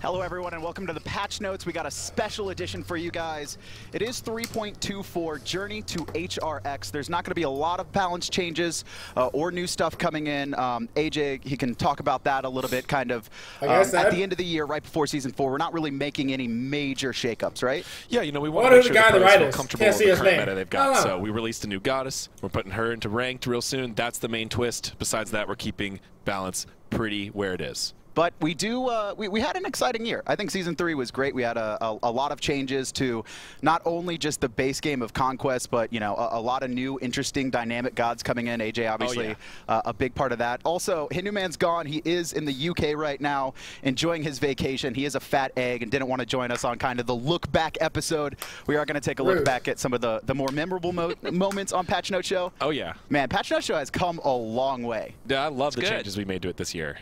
Hello everyone and welcome to the patch notes. We got a special edition for you guys. It is 3.24 Journey to HRX. There's not going to be a lot of balance changes or new stuff coming in. AJ, he can talk about that a little bit kind of at the end of the year, right before Season 4. We're not really making any major shakeups, right? Yeah, you know, we want to make sure the players feel comfortable with the current meta they've got. So we released a new goddess. We're putting her into ranked real soon. That's the main twist. Besides that, we're keeping balance pretty where it is. But we do, we had an exciting year. I think Season 3 was great. We had a lot of changes to not only just the base game of Conquest, but, you know, a lot of new, interesting, dynamic gods coming in. AJ, obviously, a big part of that. Also, Hindu Man's gone. He is in the UK right now, enjoying his vacation. He is a fat egg and didn't want to join us on kind of the look back episode. We are going to take a look back at some of the more memorable moments on Patch Note Show. Oh, yeah. Man, Patch Note Show has come a long way. Yeah, I love the changes we made to it this year.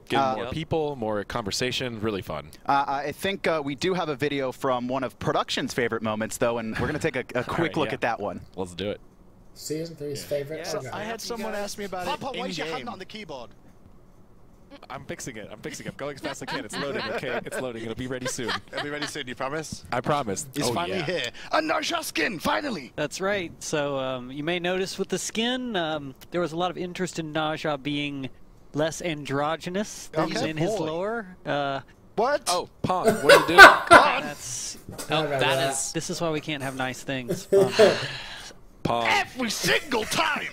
Getting more people, more conversation, really fun. I think we do have a video from one of production's favorite moments, though, and we're going to take a quick look at that one. Let's do it. Season 3's favorite. Yeah. I had someone ask me about it Papa, why is your hand on the keyboard? I'm fixing it. I'm going as fast as I can. It's loading, okay? It's loading. It'll be ready soon. It'll be ready soon, you promise? I promise. It's finally here. A Narsha skin, finally! That's right. So you may notice with the skin, there was a lot of interest in Naja being less androgynous than in his lore. What? Oh, Pong, what are you doing? This is why we can't have nice things. Pong. Every single time!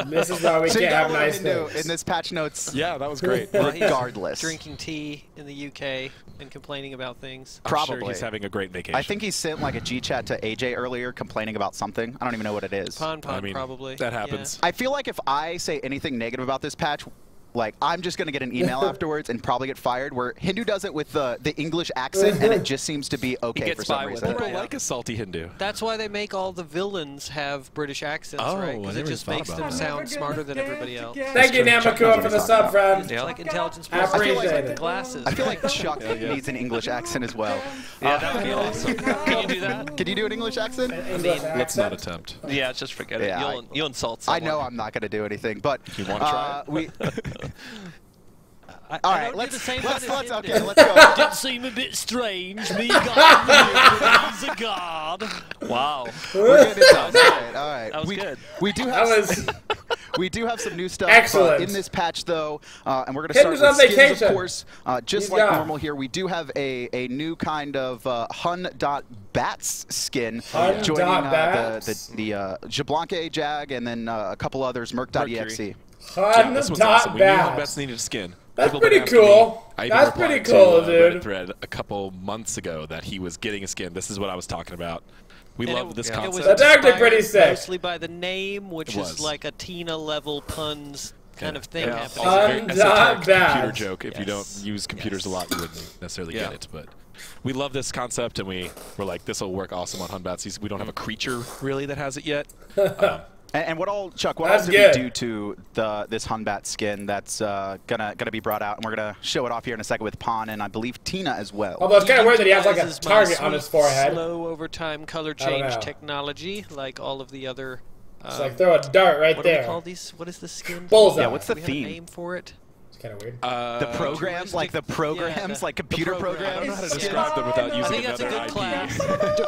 This is why we can't have nice things. In this patch notes. Yeah, that was great. Regardless. Drinking tea in the UK and complaining about things. Probably. I'm sure he's having a great vacation. I think he sent like a G-chat to AJ earlier complaining about something. I don't even know what it is. Probably. That happens. I feel like if I say anything negative about this patch, like, I'm just going to get an email afterwards and probably get fired, where Hindu does it with the English accent, and it just seems to be okay for some reason. People like a salty Hindu. That's why they make all the villains have British accents, right? Because it just makes them sound smarter than everybody else. Thank you, Namakua, for the sub, friend. Yeah. Like intelligence. I appreciate it. Glasses. I feel like Chuck needs an English accent as well. Yeah, that would be awesome. Can you do that? Can you do an English accent? Let's not attempt. Yeah, just forget it. You'll insult someone. I know I'm not going to do anything, but you want to try it? All right, let's go. Did seem a bit strange. Me God, he's a god. Wow. We're getting it done. All right. That was good. We do have we do have some new stuff in this patch, though, and we're going to start with skins, of course. Just like normal here, we do have a new kind of Hun Batz skin joining the Jablanque Jag and then a couple others, Merc.exe. Hun Batz needed a skin. That's pretty cool. That's pretty cool, dude. Thread a couple months ago that he was getting a skin. This is what I was talking about. We love this concept. That's actually pretty sick. Mostly by the name, which is like a Tina-level puns kind of thing happening. It's a computer joke. If you don't use computers a lot, you wouldn't necessarily get it. But we love this concept, and we're like, this will work awesome on Hun Batz. We don't have a creature really that has it yet. And what all, Chuck? What else did we do to this Hun Batz skin that's gonna be brought out, and we're gonna show it off here in a second with Pon and I believe Tina as well. Although it's kind of weird that he has like a target on his forehead. Slow over time color change technology, like all of the other. It's like throw a dart right there. What do we call these? What is the skin? Bullseye. Yeah, what's the theme? Have a name for it? It's kind of weird. The programs, like computer programs. I don't know how to describe them without using another IP.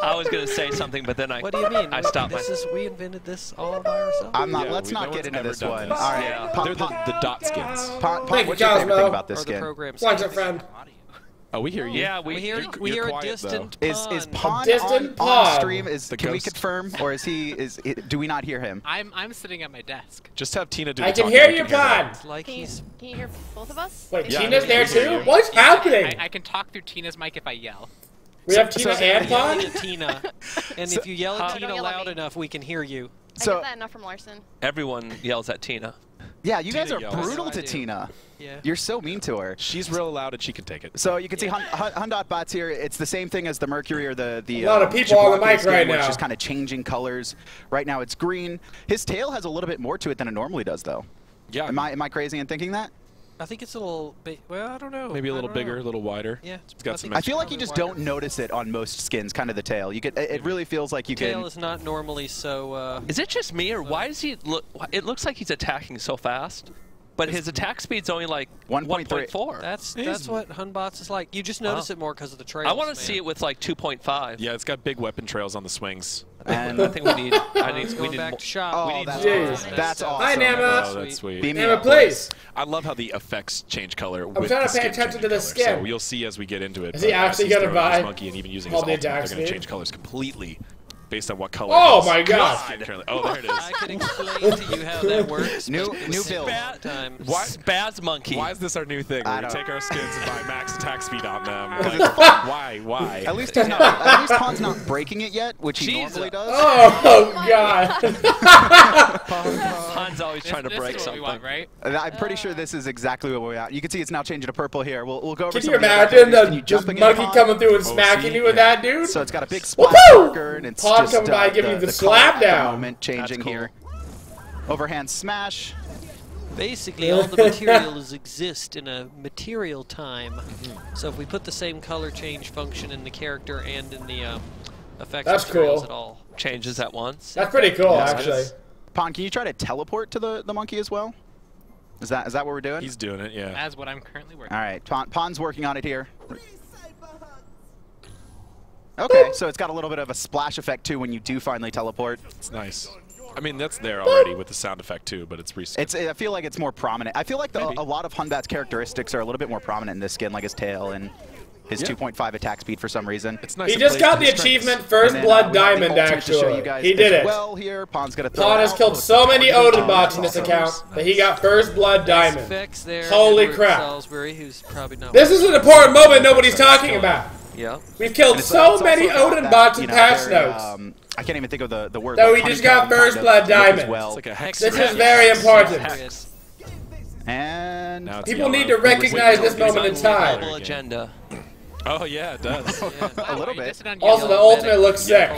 I was going to say something, but then What do you mean? I stopped. We invented this all by ourselves? I'm not. Let's not get into this one. All right. They're the dot skins. What's your favorite thing about this skin? Thanks, friend. Oh, we hear you. Yeah, we hear a distant Pon. Is Pon on stream? Can we confirm, or do we not hear him? I'm sitting at my desk. Just have Tina do. I can hear you, Pon. Can you hear both of us? Wait, Tina's there too? What's happening? I can talk through Tina's mic if I yell. We have Tina and Pon? Tina. And if you yell at Tina loud enough, we can hear you. I get that enough from Larson. Everyone yells at Tina. Yeah, you guys are brutal to Tina. Yeah. You're so mean to her. She's real loud and she can take it. So you can see Hun Batz here. It's the same thing as the Mercury or the a lot of people on the mic right now. It's just kind of changing colors. Right now it's green. His tail has a little bit more to it than it normally does, though. Yeah. Am I crazy in thinking that? I think it's a little bit. Well, I don't know. Maybe a little bigger, a little wider. Yeah, it's got some. I feel like you just don't notice it on most skins. Kind of the tail. You get. It really feels like you can. Tail is not normally so. Is it just me, or why is he look? It looks like he's attacking so fast, but his attack speed's only like 1.4. That's what Hun Batz is like. You just notice it more because of the trails. I want to see it with like 2.5. Yeah, it's got big weapon trails on the swings. And I think we need. We need back to shop. Oh, that's awesome. Hi, Nama. Oh, that's sweet. Nama, please. I love how the effects change color. I'm trying to pay attention to the skin. So you'll see as we get into it. Is he actually going to buy monkey and even using his ultimate, they're going to change colors completely based on what color. Oh my god! Oh, there it is. I can explain to you how that works. New build. Spaz monkey. Why is this our new thing? Where we take our skins and buy max attack speed on them. Why? At least Pon's not breaking it yet, which he normally does. Oh god! Pon's always trying to break something. Want, right? I'm pretty sure this is exactly what we want. You can see it's now changing to purple here. We'll go over. Can you imagine the monkey coming through and smacking you with that, dude? So it's got a big splash marker and it's Pon coming by giving you the slap down. Moment changing here. Overhand smash. Basically, all the materials exist in a material time. So if we put the same color change function in the character and in the effects materials, it all changes at once. That's pretty cool, actually. Pon, can you try to teleport to the monkey as well? Is that what we're doing? He's doing it, yeah. That's what I'm currently working. All right, Pon's working on it here. Okay, so it's got a little bit of a splash effect too when you do finally teleport. It's nice. I mean, that's there already with the sound effect too, but it's recent. I feel like it's more prominent. I feel like a lot of Hun Batz characteristics are a little bit more prominent in this skin, like his tail and his 2.5 attack speed for some reason. It's nice. He just got the achievement First Blood Diamond, actually. He did it. Well, here Pon's gonna throw Pon has killed so many Odin bots in this account that he got First Blood Diamond. Holy crap! Salisbury, who's probably not This is an important moment nobody's talking about. Yeah. We've killed so many Odin bots in patch notes. I can't even think of the word. So we just got First Blood Diamond. It's like a hex. This is very important. And people need to recognize this moment in time. Agenda. Oh yeah, it does. A little bit. Also, the ultimate looks sick.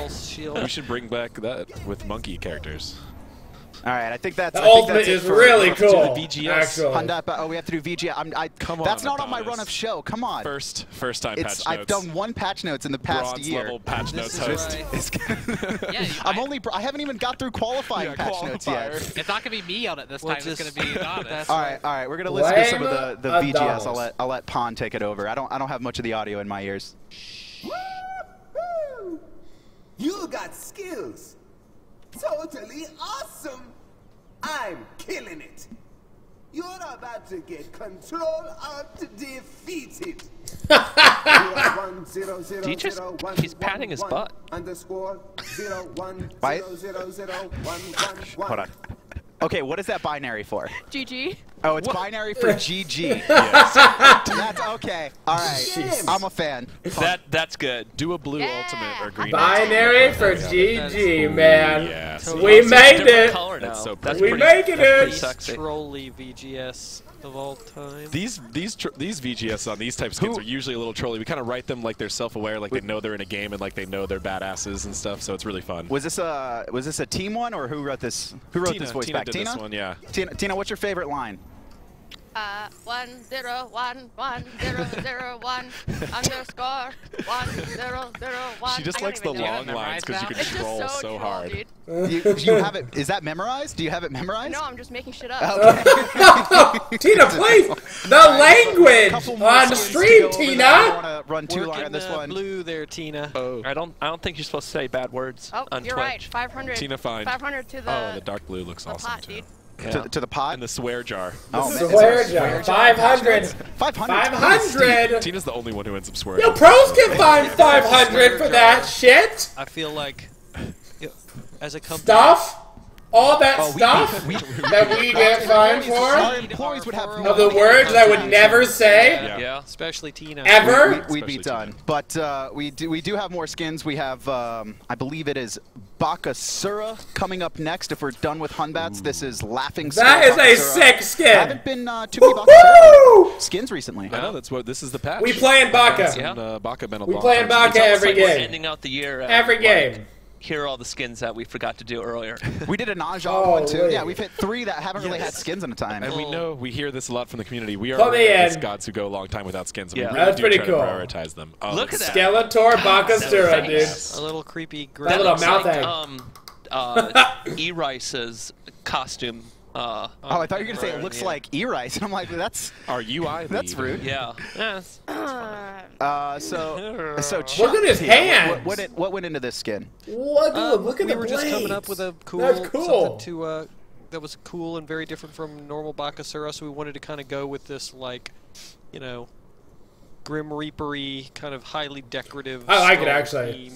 We should bring back that with monkey characters. All right, I think that's the ultimate is really cool. Actually, we have to do VGS. Come on, that's not on my run of show. Come on. First time patch notes. I've done one patch notes in the past year. Level patch notes host. I haven't even got through qualifying patch notes yet. It's not gonna be me on it this time. It's gonna be Adonis. All right. We're gonna listen to some of the VGS. I'll let Pon take it over. I don't have much of the audio in my ears. You got skills. Totally awesome! I'm killing it! You're about to get control to defeat it! He's patting his butt. Hold on. Okay, what is that binary for? GG. Oh, it's binary for GG. Yes. That's okay. All right. I'm a fan. That's good. Do a blue ultimate or green. Binary for GG, man. Yes. We made it. That's so we making it. Trolly VGS of all time. These VGS on these type skins are usually a little trolly. We kind of write them like they're self-aware, like they know they're in a game and like they know they're badasses and stuff. So it's really fun. Was this a team one or who wrote this? Who wrote this voice back? Tina did this one, yeah. Tina, what's your favorite line? 1001 underscore 1001. She just likes the long lines because you can troll so hard. You have it? Is that memorized? Do you have it memorized? No, I'm just making shit up. Okay. Tina, please, the language on stream, Tina. I don't want to run too long on this one. Blue there, Tina. Oh. I don't think you're supposed to say bad words on you're Twitch. right. 500. Tina, fine. 500 to the. Oh, the dark blue looks awesome pot, too. dude. Yeah. To the pot? And the swear jar. Oh, man. Swear jar. 500. 500. Tina's the only one who ends up swearing. Yo, pros can find 500 for that shit. I feel like, as a company. Stuff? All that stuff that we get fined for? Our employees would have of the words I would never say? Yeah. Especially Tina. Ever? We'd be done. But we do have more skins. We have, I believe it is Bakasura coming up next. If we're done with Hun Batz, this is Laughing Skull. That is a sick skin. I haven't been too many Bakasura skins recently. I know, that's what this is the patch. We playing Baka. Baka been a we long playing time Baka every game. Ending out the year. Every game. here are all the skins that we forgot to do earlier. We did a Naja one too. Yeah, we've hit 3 that haven't really had skins in a time. And we hear this a lot from the community. We are aware of gods who go a long time without skins. Yeah, we really that's pretty try cool. to prioritize them. Look at that. Skeletor Bakasura, dude. A little creepy. That little mouth egg. E-Rice's costume. I thought you were gonna say it looks like E-Rice, and I'm like, that's our UI. That's rude. Yeah. So look at his hand. What went into this skin? What? Look at the We were just coming up with a cool, something to that was cool and very different from normal Bakasura, so we wanted to kind of go with this, like, you know, Grim Reaper-y, kind of highly decorative. I like it actually.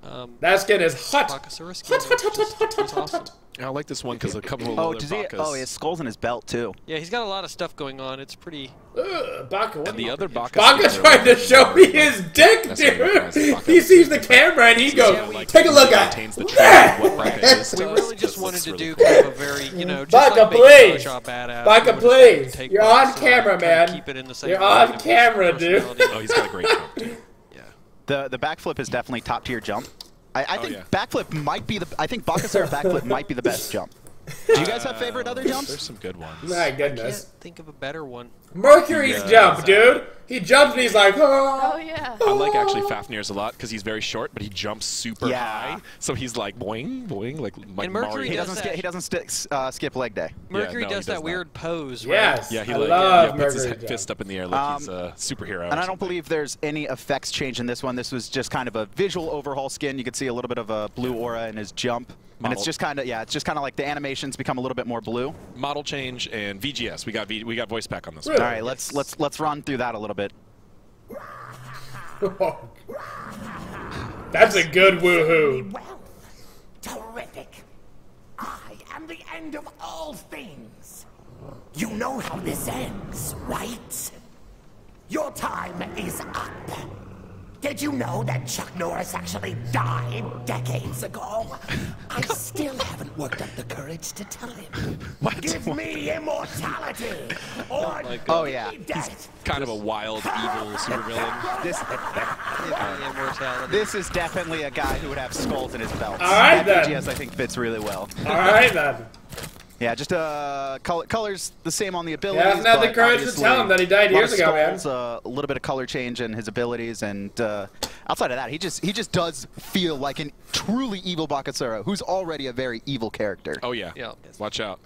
Themed, that skin is hot. Bakasura skin. Hot. Awesome. I like this one because a couple of other Bakas. He has skulls in his belt too. Yeah, he's got a lot of stuff going on. It's pretty. Baka, and the other Baka. Baka's trying to show me his dick, dude. He sees the camera and he goes, "Take a look at that." We really just wanted to do kind of a very, you know, just Baka, like please. badass. Baka, please. You're on camera, man. Keep it in the same. You're on camera, dude. Oh, he's got a great jump, too. Yeah. The backflip is definitely top tier jump. I think backflip might be I think Bakasura backflip might be the best jump. Do you guys have favorite other jumps? There's some good ones. My goodness. I can't think of a better one. Mercury's jump, dude. He jumps and he's like, oh yeah. I like actually Fafnir's a lot because he's very short, but he jumps super high. So he's like boing, boing, like and Mercury Mario. He doesn't skip leg day. Mercury does that weird pose, right? Yes. Yeah, he puts his fist up in the air like he's a superhero. And I don't believe there's any effects change in this one. This was just kind of a visual overhaul skin. You could see a little bit of a blue aura in his jump. And it's just kind of like the animations become a little bit more blue. Model change and VGS. We got voice pack on this one. All right, let's run through that a little bit. That's a good woohoo. Well, terrific. I am the end of all things. You know how this ends, right? Your time is up. Did you know that Chuck Norris actually died decades ago? I still haven't worked up the courage to tell him. Give me immortality or He's kind of a wild, evil supervillain. This is definitely a guy who would have skulls in his belt. All right, that then. VGS, I think, fits really well. All right, then. Yeah, just colors the same on the abilities. Yeah, not the courage to tell him that he died years ago, man. A little bit of color change in his abilities, and outside of that, he just does feel like a truly evil Bakasura, who's already a very evil character. Oh yeah, watch out.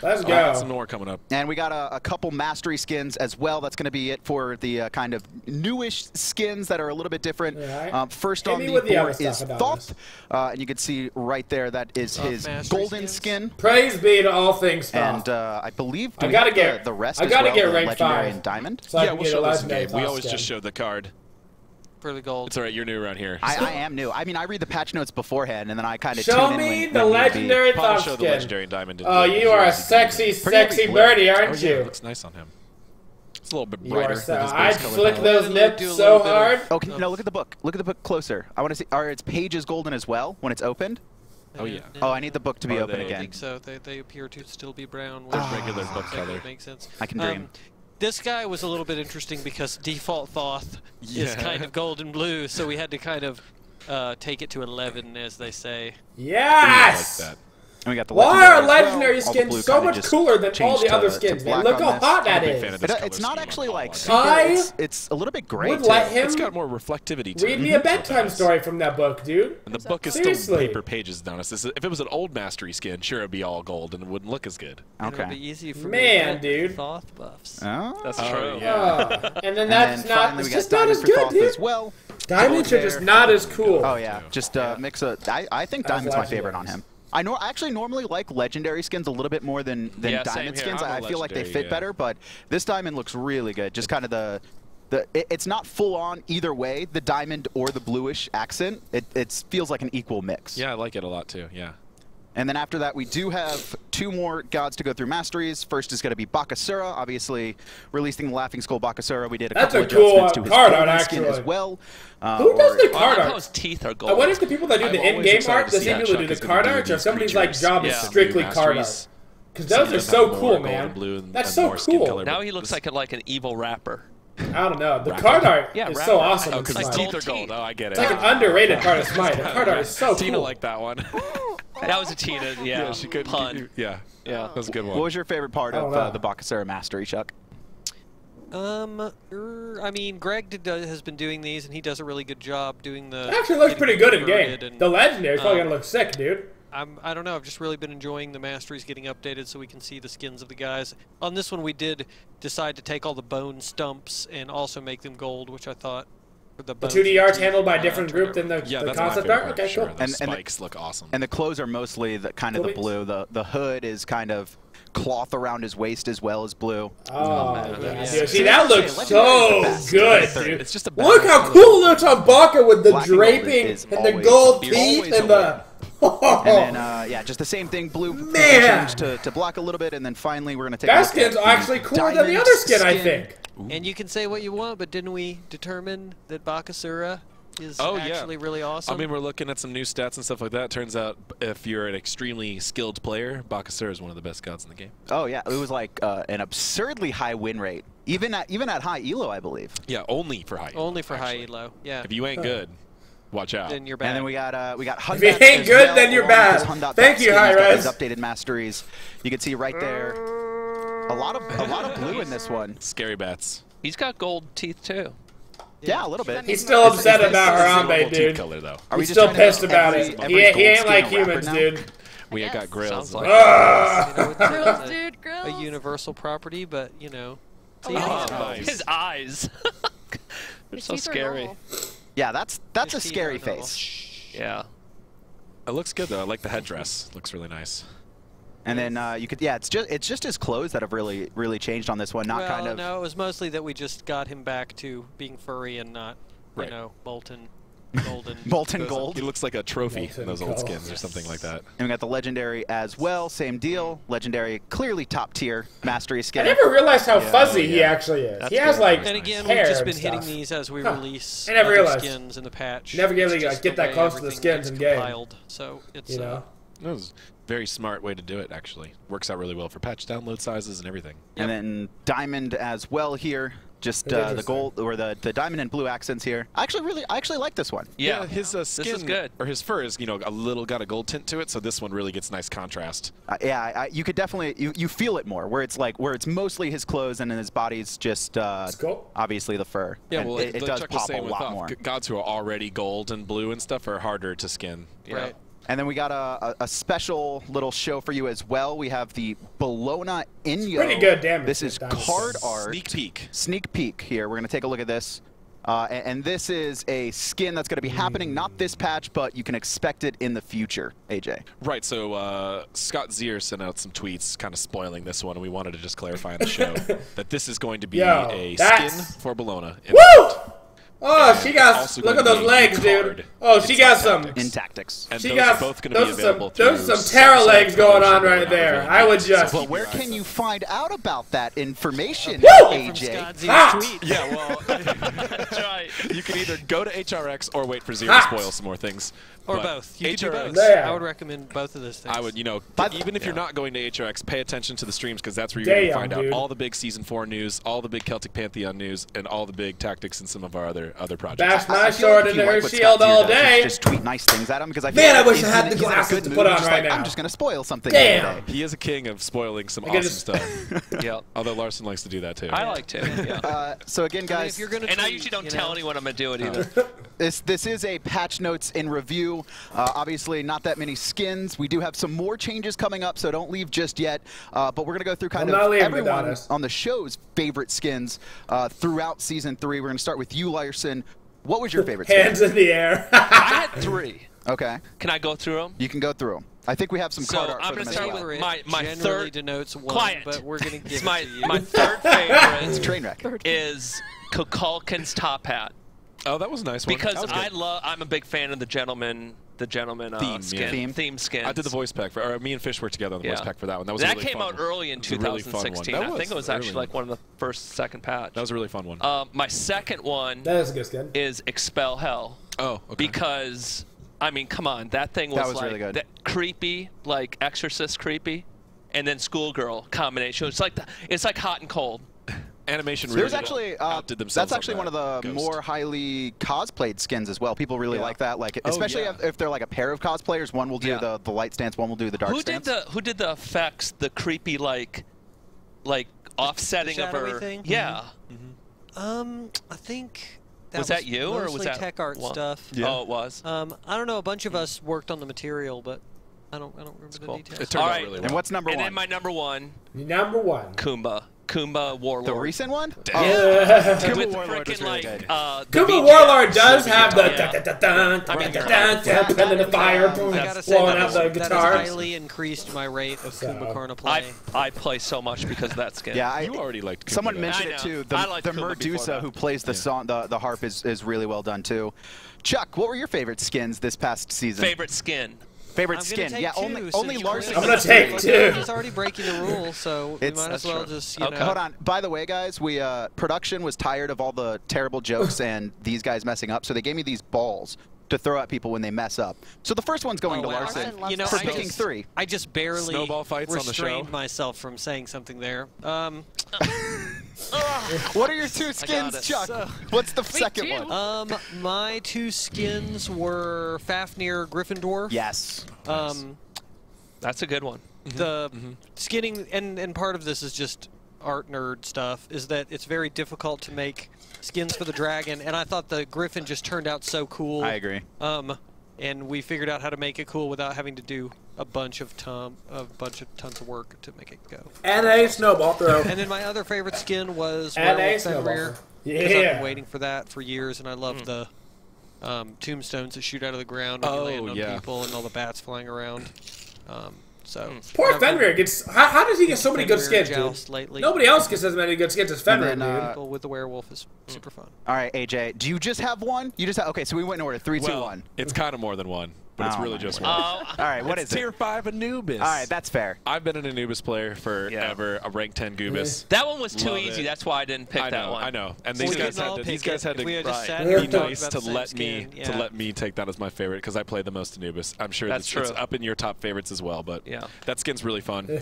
Let's go. Got some more coming up. And we got a couple Mastery skins as well. That's going to be it for the kind of newish skins that are a little bit different. Right. First on the board is Thoth. And you can see right there that is his golden skin. Praise be to all things Thoth. And I believe I gotta get the rest I as gotta well, get the rank Legendary 5. and Diamond. So Yeah, we'll show this game. We always skin. just show the card. For the gold. It's all right, you're new around here. I am new. I mean, I read the patch notes beforehand, and then I kind of show me the legendary Thoth show skin. The legendary diamond. Oh, you are a sexy birdie, aren't you? It looks nice on him. It's a little bit You brighter. are I'd flick those nips so hard. Okay, no, look at the book. Look at the book closer. I want to see. Are its pages golden as well when it's opened? Oh yeah. Oh, I need the book to be open I again. don't think so. They appear to still be brown. Regular book color. That makes sense. I can dream. This guy was a little bit interesting because default Thoth is kind of gold and blue, so we had to kind of take it to 11, as they say. Yes! Like that. And we got the Why are legendary well. skins so much cooler than all the other skins, man? Look how hot that is. It's not actually like I it's a little bit gray. would let him It's got more reflectivity to it. read me a bedtime story from that book, dude. And the book is still paper pages, Donis. If it was an old Mastery skin, sure, it'd be all gold and it wouldn't look as good. Okay. It'd be easy for man, me to dude. Thoth buffs. Oh, that's true. Yeah. And then that's not. It's just not as good, Thoth dude. as well. Diamonds are just not as cool. Oh yeah, just mix a. I think Diamond's my favorite on him. I actually normally like legendary skins a little bit more than diamond skins. I feel like they fit better, but this diamond looks really good. Just kind of it's not full on either way, the diamond or the bluish accent. It feels like an equal mix. Yeah, I like it a lot too. Yeah. And then after that, we do have 2 more gods to go through Masteries. First is going to be Bakasura, obviously releasing the Laughing Skull Bakasura. We did a couple adjustments to his golden skin as well. Who does the card art? His teeth are gold. I wonder if the people that do the in-game art, the same people who do the card art, or somebody's like job is strictly card art. Because those are so cool, man. That's so cool. Now he looks like an evil rapper. I don't know. The card art is so awesome. Oh, because his teeth are gold. Oh, I get it. It's like an underrated part of Smite. The card art is so cool. Tina liked that one. That was a Tina, yeah. She couldn't. Pun. Yeah, that was a good one. What was your favorite part of the Bakasura Mastery, Chuck? I mean, Greg has been doing these, and he does a really good job doing the. It actually looks pretty good in game. The legendary is probably gonna look sick, dude. I don't know. I've just really been enjoying the Masteries getting updated so we can see the skins of the guys. On this one, we did decide to take all the bone stumps and also make them gold, which I thought. The 2D art's handled by a different group than the concept art? Okay, sure. cool. The spikes look awesome. And the clothes are mostly the blue. The hood is kind of cloth around his waist as well as blue. Oh, yeah. See, that looks so good, dude. It's just a look how cool it looks on Baka with the draping and the gold teeth and the... And then, yeah, just the same thing. Blue changed to black a little bit, and then finally we're going to take that skin's actually cooler than the other skin, I think. And you can say what you want, but didn't we determine that Bakasura is actually really awesome? I mean, we're looking at some new stats and stuff like that. Turns out if you're an extremely skilled player, Bakasura is one of the best gods in the game. Oh, yeah. It was like an absurdly high win rate. Even at high elo, I believe. Yeah, only for high elo. Only for high elo, yeah. If you ain't good, watch out. Then you're bad. And then we got Hun Batz. If you ain't good, then you're bad. Thank you, Hi-Rez. Updated Masteries. You can see right there a lot of blue in this one. Scary bats. He's got gold teeth too. Yeah, a little bit. He's still upset about Harambe, dude. Color, though. He's still pissed about it. He ain't like humans, dude. We got grills. Like Grills, dude, grills. A universal property, but you know. See, nice. His eyes. They're so scary. Yeah, that's a scary face. Yeah. It looks good though. I like the headdress. Looks really nice. And then you could, it's just his clothes that have really changed on this one. Not kind of. No, it was mostly that we just got him back to being furry and not, you know, molten golden. Molten gold. He looks like a trophy in those old skins or something like that. And we got the legendary as well. Same deal. Legendary, clearly top tier Mastery skin. I never realized how fuzzy he actually is. He has like and again, hair we've just been and hitting these as we release I never realized. skins in the patch. Never get that close to the skins in game. Compiled, so it's that was a very smart way to do it. Actually, works out really well for patch download sizes and everything. And then diamond as well here. Just the gold or the diamond and blue accents here. I actually like this one. Yeah, his skin this is good. Or his fur is got a gold tint to it, so this one really gets nice contrast. Yeah, you could definitely you feel it more where it's mostly his clothes and then his body's just obviously the fur. Yeah, well, it does pop a lot more. Gods who are already gold and blue and stuff are harder to skin. Right. And then we got a special little show for you as well. We have the Bologna Inyo. Pretty good damage. This is card art. Sneak peek here. We're going to take a look at this. And this is a skin that's going to be happening, not this patch, but you can expect it in the future, AJ. Right, so Scott Zier sent out some tweets kind of spoiling this one, and we wanted to just clarify on the show that this is going to be a skin for Bologna. Woo! Oh, she got. Look at those legs, dude. Oh, she got some. In tactics. And she got. Both going to be available. Those are some Terra legs going on right there. I would just. Well, where can you find out about that information, AJ? Yeah, well, that's right. You can either go to HRX or wait for Zero to spoil some more things. Or both. You can do both. I would recommend both of those things. I would, even if you're not going to HRX, pay attention to the streams because that's where you're going to find out all the big Season 4 news, all the big Celtic Pantheon news, and all the big tactics and some of our other projects. Bash my sword into her shield all day. Just tweet nice things at him because I feel man, I wish I had the glasses to put on right now. I'm just going to spoil something. Damn. He is a king of spoiling some awesome stuff. Yeah. Although Larson likes to do that too. I like to. Yeah. So again, guys, I usually don't tell anyone I'm going to do it either. This is a patch notes in review. Obviously, not that many skins. We do have some more changes coming up, so don't leave just yet. But we're going to go through kind of everyone on the show's favorite skins throughout Season 3. We're going to start with you, Larson. What was your favorite skin? Hands in the air. I had 3. Okay. Can I go through them? You can go through them. I think we have some card art I'm for them going to start with my third. Denotes one, Quiet. But we're going to give my third favorite it's Trainwreck. is Kukulkan's top hat. Oh, that was a nice one. Because I'm a big fan of the gentleman theme skin. I did the voice pack for, or me and Fish worked together on the voice pack for that one. That was a really came fun out early in 2016. I think it was actually like one of the second patch. That was a really fun one. My second one that is a good skin. Is Expel Hell. Oh, okay. Because I mean, come on, that thing was like really good. Creepy, like Exorcist creepy, and then Schoolgirl combination. It's like hot and cold. Animation really There's actually outdid themselves. that's actually one of the more highly cosplayed skins as well. People really like that, like especially if they're like a pair of cosplayers. One will do the light stance, one will do the dark stance. Who did the effects? The creepy like offsetting the of her. Thing? Yeah. I think. Was that you or was that tech art stuff? Yeah. Oh, it was. I don't know. A bunch of us worked on the material, but I don't remember the details. It turned out really well. And what's number one? And then my number one. Kumba Warlord. The recent one? Kumba Warlord was really good. Kumba Warlord does have the and then the fire blowing out the guitar. That highly increased my rate of Kumba Karna play. I play so much because of that skin. Yeah, you already liked Kumba. Someone mentioned it too. The Medusa who plays the song, the harp is really well done too. Chuck, what were your favorite skins this past season? Favorite skin. Favorite skin? Yeah, only Larson. I'm gonna take two. He's already breaking the rules, so we might as well just, you know. Hold on. By the way, guys, production was tired of all the terrible jokes and these guys messing up, so they gave me these balls to throw at people when they mess up. So the first one's going to Larson for picking 3. I just barely snowball fights restrained on the show. myself from saying something there. What are your 2 skins, Chuck? What's the second one? My 2 skins were Fafnir Gryffindor. Yes. That's a good one. The skinning, and part of this is just art nerd stuff, is that it's very difficult to make skins for the dragon, and I thought the Griffin just turned out so cool. I agree. And we figured out how to make it cool without having to do a bunch of tons of work to make it go. And a snowball throw. And then my other favorite skin was Werewolf Fenrir. Yeah. I've been waiting for that for years, and I love the tombstones that shoot out of the ground when you land on people and all the bats flying around. Poor Fenrir gets. How does he get so many good skins, dude? Lately. Nobody else gets as many good skins as Fenrir, dude. With the werewolf is super fun. All right, AJ, do you just have one? You just have, okay, so we went in order. 3, 2, 1. It's kind of more than one, but it's really just one. All right, what is it? Tier 5 Anubis. All right, that's fair. I've been an Anubis player forever, a rank 10 Goobus. That one was too easy. That's why I didn't pick that one. I know. And these guys had to be nice to let me take that as my favorite because I play the most Anubis. I'm sure it's up in your top favorites as well, but that skin's really fun.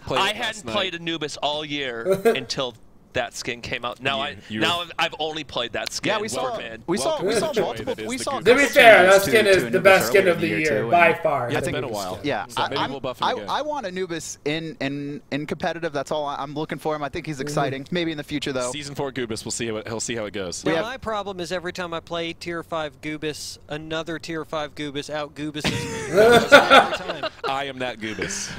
I hadn't played Anubis all year until that skin came out. Now I've only played that skin. Yeah, we saw multiple. To be fair, that skin is the best skin of the year by far. Yeah, it's been a while. Yeah, so maybe we'll buff him again. I want Anubis in competitive. That's all I'm looking for him. I think he's exciting. Maybe in the future though. Season 4 Goobus, he'll see how it goes. Now, my problem is every time I play Tier 5 Goobus, another Tier 5 Goobus out Goobuses me. Every time. I am that Goobus.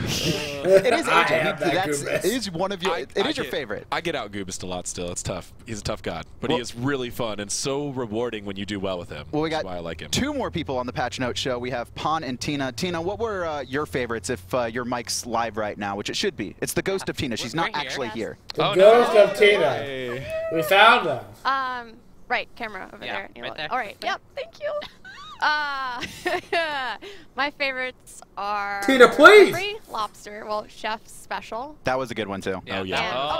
It is AJ. It is one of your. It is your favorite. I get out Goobus a lot still. It's tough. He's a tough god, but he is really fun and so rewarding when you do well with him. Well, we got why I like him. 2 more people on the Patch Note show. We have Pon and Tina. Tina, what were your favorites if your mic's live right now, which it should be? It's the ghost of Tina. She's not actually here. The ghost of Tina. We found them. Right, camera over there. Right there. All right. Yep. Thank you. My favorites are Tina, please. Free lobster. Well, chef's special. That was a good one too. Yeah.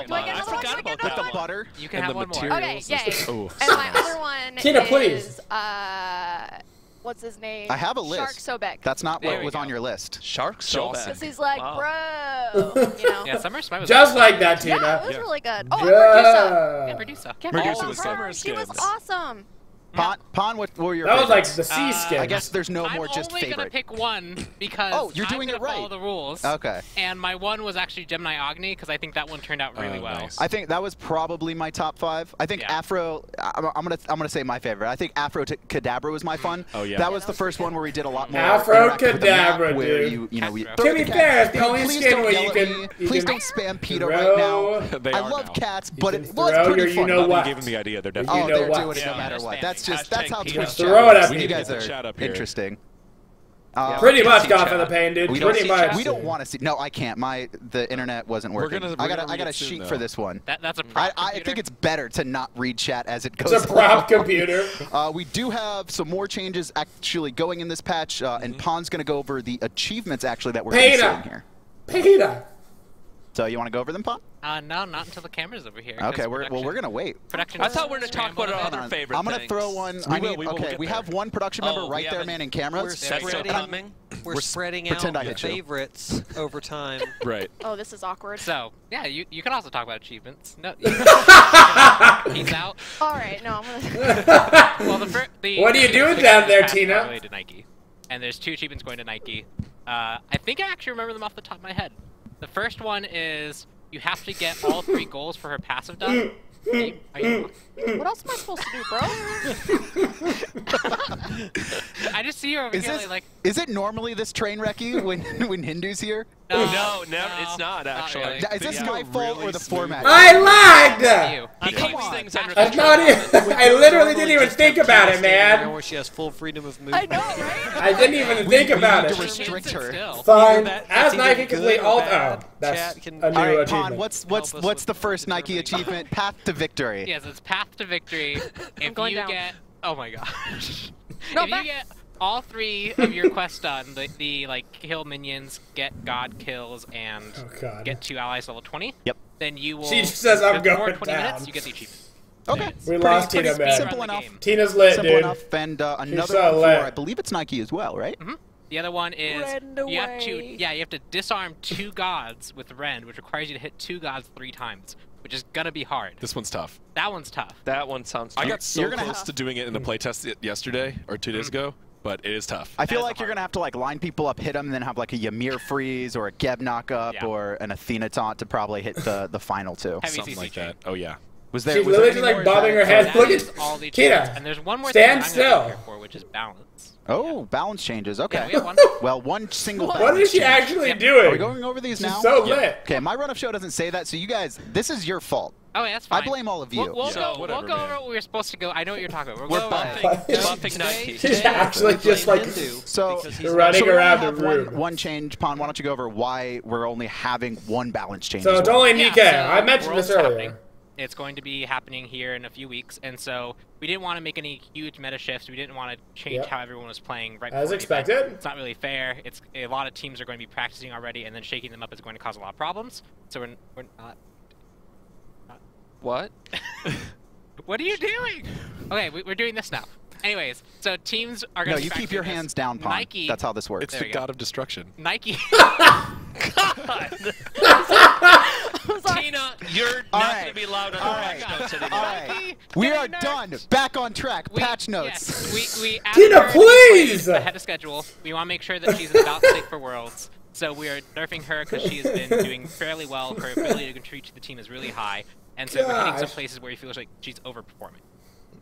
Do I get another one? With the butter. You can have one more. Okay, yay. And my other one Tina, is please. What's his name? I have a list. Shark Sobek. That's not what was on your list. Shark Sobek. Because he's like, bro. You know? Yeah, Summer Smite was just like that, Tina. Yeah, it was really good. Oh, and Medusa. Medusa was good. She was awesome. Pon, what were your favorites? That was like the sea skin. I guess there's no more just favorite. I'm only going to pick one because you're doing it right. Follow the rules. Okay. And my one was actually Gemini Agni because I think that one turned out really well. Nice. I think that was probably my top 5. I think Afro. I'm gonna say my favorite. I think Afro Kadabra was my fun. Oh yeah. That was the first one where we did a lot more. Afro Kadabra, where dude. You know, to be fair, it's the only skin where you can. Please don't spam PETA right now. I love cats, but it was pretty fun. You know what? Gave him the idea. They're definitely. Oh, they're doing it no matter what. That's how Twitch throw it at you guys are interesting. Pretty much got for the pain, dude. Pretty much. We don't want to see. No, I can't. The internet wasn't working. I got a sheet for this one. That's a prop I think it's better to not read chat as it goes. It's a prop computer. We do have some more changes actually going in this patch, and Pon's going to go over the achievements actually that we're seeing here. PETA. So you want to go over them, Pon? No, not until the camera's over here. Okay, we're gonna wait. I thought we were gonna talk about our other favorite. I'm gonna throw one. We have one production member right there, man, in camera. That's so coming. we're spreading out the favorites over time. Right. Oh, this is awkward. So, yeah, you can also talk about achievements. No, he's out. All right, no, I'm gonna. Well, what are you doing down there, Tina? To Nike, and there's 2 achievements going to Nike. I think I actually remember them off the top of my head. The first one is you have to get all 3 goals for her passive done. What else am I supposed to do, bro? I just see you over here like... Is it normally this train wrecky when Hindu's here? No, it's not actually. Really. Is this my fault or the format? I lagged! He keeps things under I'm not even, I literally didn't even think about it, man. Where she has full freedom of movement. I know, right? I didn't even think about it. To restrict her. Fine. As Nike complete all. Oh, that's a new achievement. Pon, what's the first Nike achievement? Path to victory. Yes, it's path to victory. If you get, oh my gosh, No, if you get all 3 of your quests done, the like kill minions, get god kills, and get 2 allies level 20. Yep. Then you will. She just says I'm going 20 down. minutes, you get the achievement. Okay. We lost Tina, man. Simple enough. Tina's lit, Simple dude. enough. And another so one lit. for, I believe it's Nike as well, right? Mm-hmm. The other one is you have to disarm 2 gods with Rend, which requires you to hit 2 gods 3 times, which is gonna be hard. This one's tough. That one's tough. That one sounds tough. I got so close to doing it in the playtest yesterday or 2 days ago, but it is tough. I feel like you're going to have to like line people up, hit them, and then have like a Ymir freeze or a Geb knock-up or an Athena taunt to probably hit the final 2. Something like that. Oh, yeah. Was there? She's literally just like bobbing her head. Look at all the Tina. And there's one more Stand thing still. I'm here for, which is balance. Oh, balance changes. Okay. Yeah, we have one. Well, one single balance What is she change. actually doing? Are we going over these now? She's so lit. Okay, my run-up show doesn't say that, so you guys, this is your fault. Oh, yeah, that's fine. I blame all of you. We'll go over what we were supposed to go. I know what you're talking about. We're buffing Nike. She's actually just like running around the room. One change, Pon. Why don't you go over why we're only having 1 balance change? So it's only Nikkei. I mentioned this earlier. Happening. It's going to be happening here in a few weeks, and so we didn't want to make any huge meta shifts. We didn't want to change how everyone was playing right as expected. It's not really fair. It's a lot of teams are going to be practicing already, and then shaking them up is going to cause a lot of problems. So we're not. What? What are you doing? Okay, we're doing this now. Anyways, so teams are going to. No, you keep your hands down, Pon. Nike. That's how this works. It's the god of destruction. Nike. God. Tina, you're not going to be loud on the patch notes anymore. Right. We are done. Back on track. Patch notes. Yes, we Tina, please! Ahead of schedule. We want to make sure that she's about safe for Worlds. So we are nerfing her because she has been doing fairly well. Her ability to contribute to the team is really high. And so we're hitting some places where he feels like she's overperforming.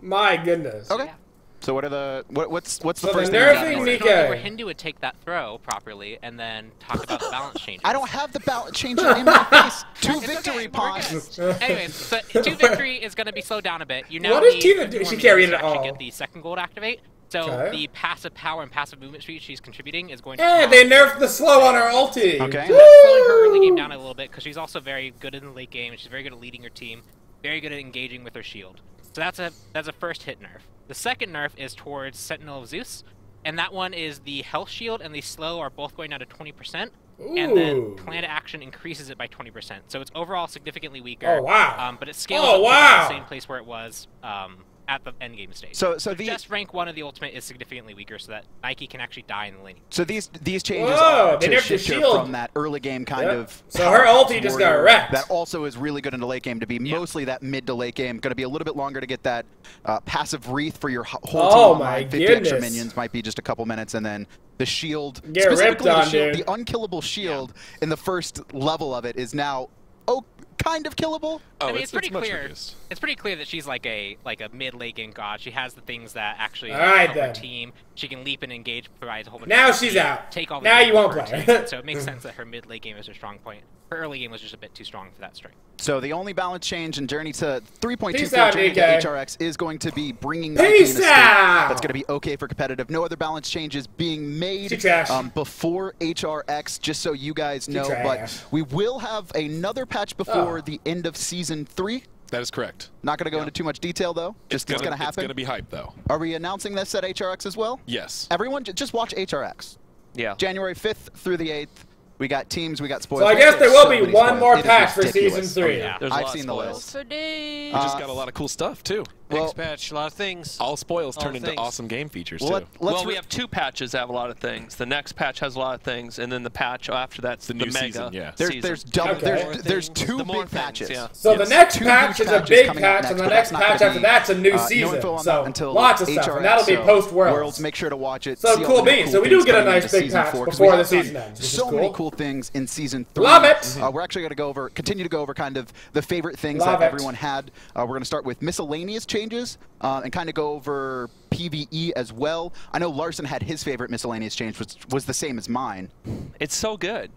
My goodness. Okay. Yeah. So what are the what's the so first the thing? nerfing where Hindu would take that throw properly and then talk about the balance changes. I don't have the balance changer in my face. 2 victory Pons. Anyways, so 2 victory is going to be slowed down a bit. You now what does need Tina do? She carried it all. Get the second goal to activate. So the passive power and passive movement speed she's contributing is going to. Hey, they nerfed the slow on her ulti. Okay. So that's slowing her early game down a little bit because she's also very good in the late game. She's very good at leading her team. Very good at engaging with her shield. So that's a first hit nerf. The second nerf is towards Sentinel of Zeus, and that one is the health shield and the slow are both going down to 20%, and then plan to action increases it by 20%. So it's overall significantly weaker. Oh wow! But it scales up to the same place where it was at the end game stage. So just rank 1 of the ultimate is significantly weaker, so that Nike can actually die in the lane. So these changes are to shift her from that early game kind of. So her ulti just got wrecked. That also is really good in the late game to be mostly that mid to late game. Going to be a little bit longer to get that passive wreath for your whole team. Oh my 50 goodness! extra minions might be just a couple minutes, and then the shield, get specifically ripped on, the shield, dude. the unkillable shield in the first level of it is now kind of killable. Oh, I mean, it's pretty clear. It's pretty clear that she's like a mid-late game god. She has the things that actually help her team. She can leap and engage, provides a whole bunch. Now she's out. Take all the now you won't play. So it makes sense that her mid-late game is her strong point. Her early game was just a bit too strong for that strength. So the only balance change in Journey to 3.24 out, Journey to DK. HRX is going to be bringing Nike in a state that's going to be okay for competitive. No other balance changes being made before HRX, just so you guys know. But we will have another patch before the end of Season 3. That is correct. Not going to go into too much detail, though. Just it's going to happen. It's going to be hype, though. Are we announcing this at HRX as well? Yes. Everyone, just watch HRX. Yeah. January 5th through the 8th. We got teams, we got spoilers. So I guess there will be one more patch for Season 3. Yeah, I've seen the list. We just got a lot of cool stuff, too. Next patch, a lot of things. All spoils turn into awesome game features, too. Well, we have 2 patches that have a lot of things. The next patch has a lot of things, and then the patch after that's the new mega season, yeah. There's 2 big patches. Yeah. So the next patch is a big patch, and the next patch after that's a new season. So lots of stuff, and that'll be post-Worlds. Make sure to watch it. So cool beans. So we do get a nice big patch before the season ends. So many cool things in Season 3. Love it! We're actually going to continue to go over kind of the favorite things that everyone had. We're going to start with miscellaneous changes and kind of go over PvE as well. I know Larson had his favorite miscellaneous change, which was the same as mine. It's so good.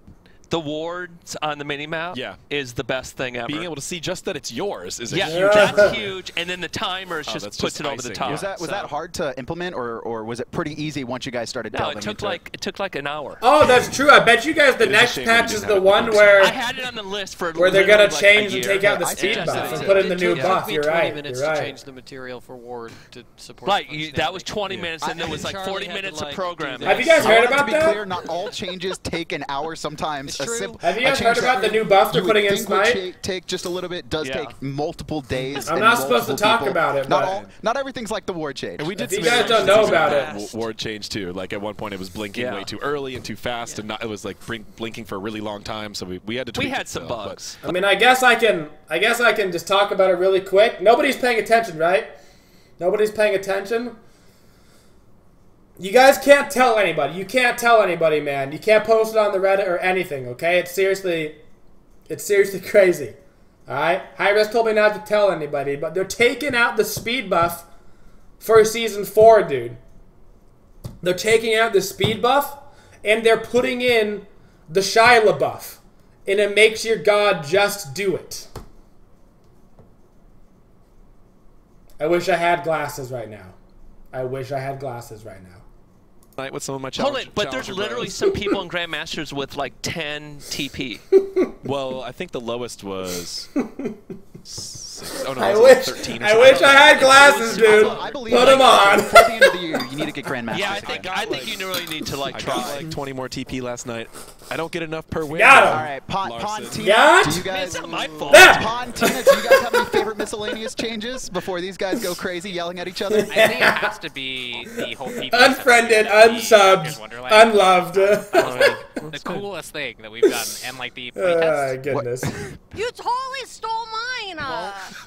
The wards on the minimap is the best thing ever. Being able to see just that it's yours is huge. That's huge. And then the timers just puts it over the top. Was that hard to implement, or was it pretty easy once you guys started delving into it? It took like an hour. Oh, that's true. I bet you guys the next patch is the one where I had it on the list for where they're gonna change and take out the speed buff and put in the new buff. You're right. 20 minutes to change the material for ward to support. Right, that was 20 minutes, and there was like 40 minutes of programming. Have you guys heard about that? To be clear, not all changes take an hour. Sometimes have you guys heard about the new buff they're putting in Smite? Take just a little bit. Does take multiple days. I'm not supposed to talk about it. Not everything's like the ward change. And we did. You guys don't know about it. Ward change too. Like at one point, it was blinking way too early and too fast, and it was like blinking for a really long time. So we had to. We had some bugs. I mean, I guess I can just talk about it really quick. Nobody's paying attention, right? Nobody's paying attention. You guys can't tell anybody. You can't tell anybody, man. You can't post it on the Reddit or anything, okay? It's seriously crazy. Alright? Hi-Rez told me not to tell anybody, but they're taking out the speed buff for Season 4, dude. They're taking out the speed buff, and they're putting in the Shyla buff. And it makes your god just do it. I wish I had glasses right now. I wish I had glasses right now. With some of my Hold it, but there's literally some people in Grandmasters with like 10 TP. Well, I think the lowest was 6. Oh no, I wish 13 or I wish I had glasses, dude. Put them on. Before the end of the year, you need to get Grandmasters. Yeah, I think you really need to like try. I got like 20 more TP last night. I don't get enough per win. Got him. All right, Pontina. Got? Do you guys? It's not my fault. Pontina, do you guys have any favorite miscellaneous changes before these guys go crazy yelling at each other? I think it has to be the whole PvP. Unfriended, unsubbed, unloved. The coolest thing that we've done, and like the playtest. Goodness. You totally stole mine.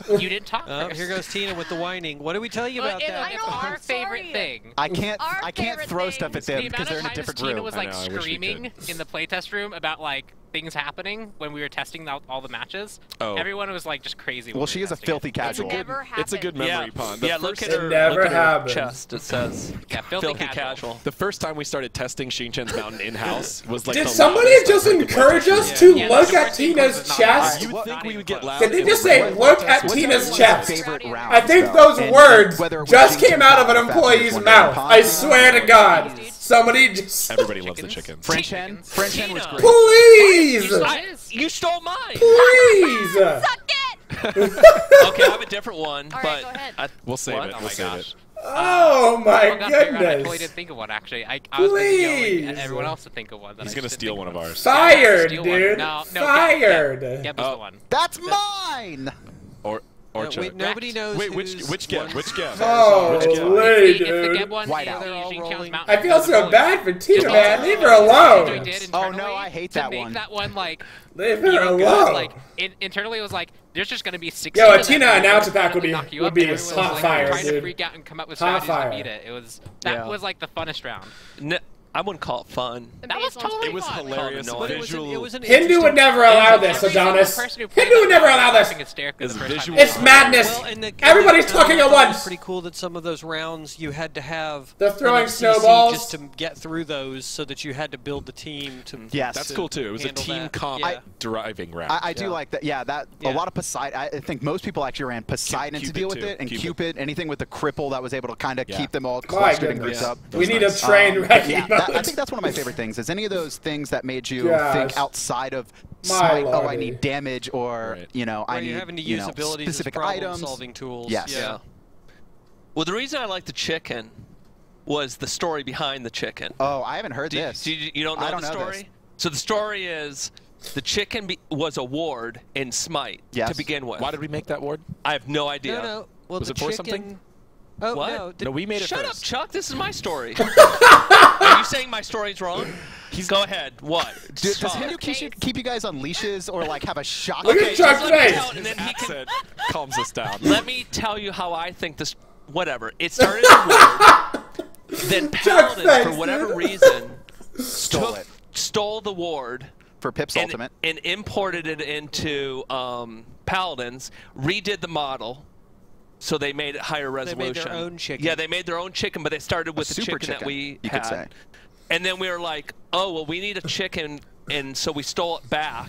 You didn't talk first. Here goes Tina with the whining. What did we tell you about that? It's our favorite thing. I can't throw stuff at them because they're in a different room. Tina was like screaming in the playtest room about like things happening when we were testing out all the matches. Everyone was like just crazy. Well, she is a filthy casual. It's a good memory, Pon. Look at her chest. It says filthy casual. The first time we started testing Shinchen's Mountain in-house was like. Did somebody just encourage us to look at Tina's chest? You would think we would get loud. Did they just say, look at Tina's chest? I think those words just came out of an employee's mouth. I swear to God. Somebody just... Everybody loves the chicken. French hen was great. Please! You stole mine! Please! Suck it! Okay, I have a different one, All but... right, go ahead. We'll save it. We'll save it. Oh my I goodness! totally didn't think of one actually. I was busy yelling at everyone else to think of one. He's gonna steal one of ours. Fired, dude! No, Fired! Geb was the one. That's mine! Wait, nobody knows. Wait, which Geb? Which Geb? Oh, dude! I feel so bad for Tina, man. Leave her alone. Oh no, I hate that one. To make that one like. Leave her alone. Like internally, it was like there's just gonna be 6. Yo, a Tina announcer pack would be hot fire, trying dude. to freak out and come up with strategies to beat it. It was was like the funnest round. I wouldn't call it fun. That was totally It was fun. hilarious. Hindu would never allow this, Adonis. Hindu would never allow this. It's madness. Everybody's talking at once. It's pretty cool that some of those rounds you had to have. They're throwing CC snowballs just to get through those, so that you had to build the team to. Yes, that's cool too. It was a team comp driving round. I do like that. Yeah, a lot of Poseidon. I think most people actually ran Poseidon to deal with it, and Cupid. Anything with the cripple that was able to kind of keep them all clustered and grouped up. We need a train wreck. I think that's one of my favorite things. Is any of those things that made you think outside of Smite? Oh, I need damage, or I need having to use abilities specific as items. Solving tools. Yes. Yeah. Well, the reason I like the chicken was the story behind the chicken. Oh, I haven't heard this. You don't know the story? So the story is the chicken was a ward in Smite to begin with. Why did we make that ward? I have no idea. No. Well, Was it for something? Oh, what? No, we made it Shut first. up, Chuck. This is my story. Are you saying my story's wrong? Go ahead. What? Does Hindu keep you guys on leashes or like have a shock? Look at Chuck's face. And then he can calms us down. Let me tell you how I think this. Whatever. It started in Ward. Then Paladins, for whatever reason, stole the Ward for Pip's Ultimate and imported it into Paladins. Redid the model. So they made it higher resolution. They made their own chicken. Yeah, they made their own chicken, but they started with the chicken that we had. Could say. And then we were like, oh, well, we need a chicken, and so we stole it back.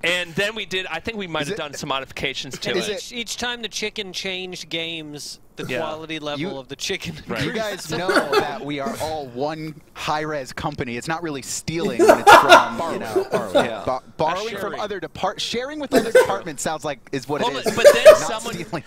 And then we did, I think we might have done some modifications to it. Each time the chicken changed games, the quality level of the chicken. Right. You guys know that we are all one Hi-Rez company. It's not really stealing when it's from, borrowing from other departments. Sharing with other departments sounds like is what it is. But then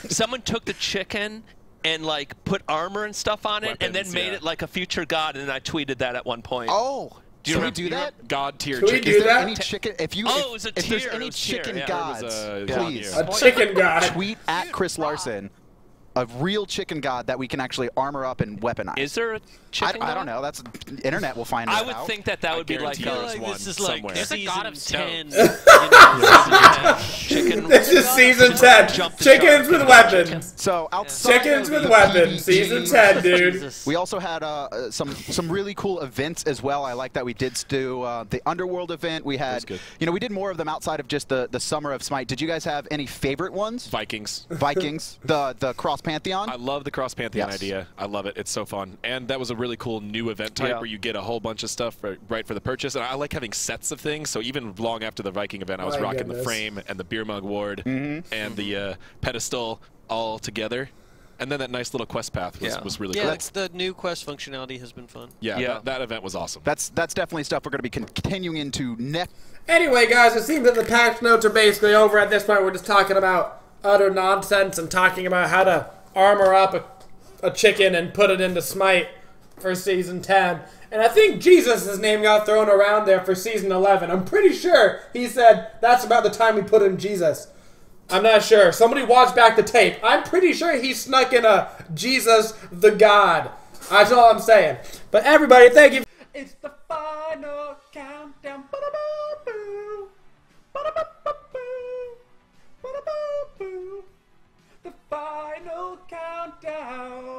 someone took the chicken and like put armor and stuff on it, and then made it like a future god, and I tweeted that at one point. Oh. Do you do that? God tier chicken. Is there any chicken? If there's any chicken gods, please. A chicken god. Tweet at Chris Larson a real chicken god that we can actually armor up and weaponize. Is there a chicken god? I don't know. That's internet will find out. I would think that would be like this is like season 10. Chicken. This is season 10. Chickens with weapons. So outside chickens with weapons. Season 10, dude. We also had some really cool events as well. I like that we did do the Underworld event. We had, we did more of them outside of just the Summer of Smite. Did you guys have any favorite ones? Vikings. The Cross Pantheon. I love the Cross Pantheon idea. I love it. It's so fun. And that was a really cool new event type where you get a whole bunch of stuff right for the purchase. And I like having sets of things. So even long after the Viking event, I was rocking the frame and the beer mug ward and the pedestal all together. And then that nice little quest path was really cool. Yeah, the new quest functionality has been fun. Yeah, that event was awesome. That's definitely stuff we're going to be continuing into next. Anyway, guys, it seems that the patch notes are basically over at this point. We're just talking about utter nonsense and talking about how to armor up a chicken and put it into Smite for Season 10. And I think Jesus' name got thrown around there for Season 11. I'm pretty sure he said that's about the time we put in Jesus. I'm not sure. Somebody watch back the tape. I'm pretty sure he snuck in a Jesus the God. That's all I'm saying. But everybody, thank you. It's the final countdown. Ba-da-ba-boo. Ba-da-ba-ba-boo. Ba-da-ba-boo. The final countdown.